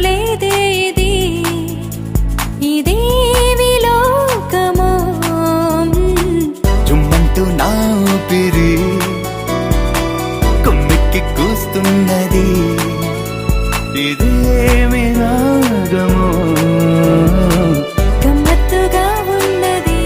లేదే ఇది ఇదేవి లోకమో జుమ్మంటూ నా ఊపిరి కొమ్మెక్కి కూస్తున్నది ఇదేమి రాగమో గమ్మత్తుగా ఉన్నది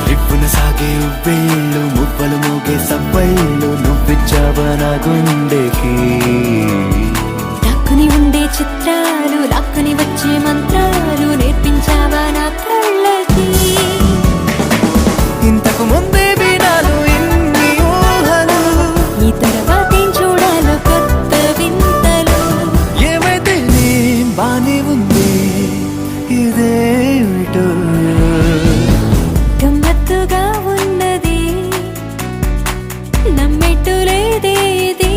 రిప్పున సాగే ఉవ్వేళ్ళు మువ్వలు మోగే సవ్వళ్ళు నువ్విచ్చావా నా గుండెకి లాక్కుని ఉండే చిత్రాలు లాక్కుని వచ్చే మంత్రాలు నేర్పించావా నా కళ్ళకి ఇంతకు ముందే వినాను ఇన్ని ఊహలు ఈ తర్వాతేం చూడాలో కొత్త వింతలు ఏమైతే బానే ఉంది ఇదేమిటో గమ్మత్తుగా ఉన్నది నమ్మేట్టు లేదే ఇది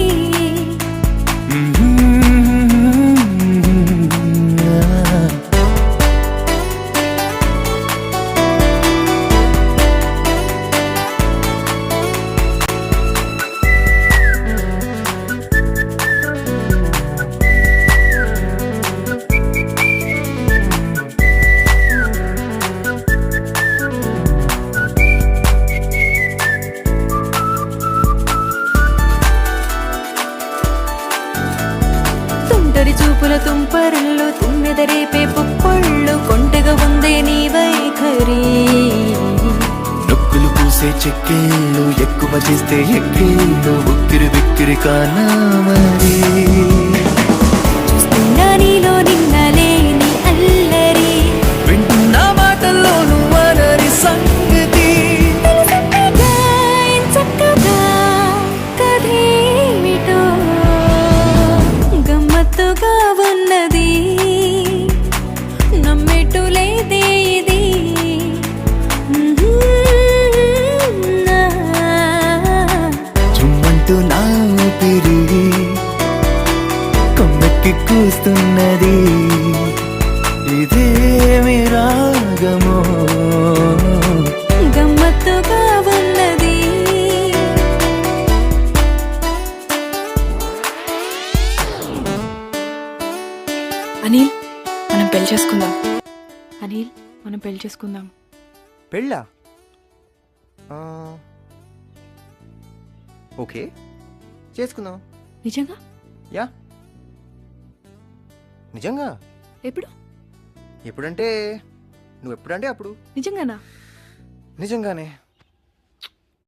తుంటరి చూపుల తుంపరుల్లో తుమ్మెదరేపే పుప్పళ్ళు కొంటగా ఉందే నీ వైఖరి నొక్కులు పూసే చెక్కేళ్ళు ఎక్కువ చేస్తే ఎక్కేళ్ళు ఉక్కిరి బిక్కిరి కానా మరి చూస్తున్నా నీలో నిన్న లేని అల్లరి వింటున్నా మాటల్లో నువ్వనని సంగతి తెలుసన్నగా ఎంచక్కగా కథేమిటో గమ్మత్తుగా ఉన్నది నమ్మేట్టు లేదే ఇది చుమ్మంటూ నా ఊపిరి కొమ్మెక్కి కూస్తున్నది ఇదేమి రాగమో గమ్మత్తుగా ఉన్నది అనిల్ మనం పెళ్లి చేసుకుందాం. అనిల్ మనం పెళ్లి చేసుకుందాం. పెళ్ళా ఓకే చేసుకుందాం. నిజంగా? యా నిజంగా. ఎప్పుడు? ఎప్పుడంటే నువ్వు ఎప్పుడంటే అప్పుడు. నిజంగానా? నిజంగానే.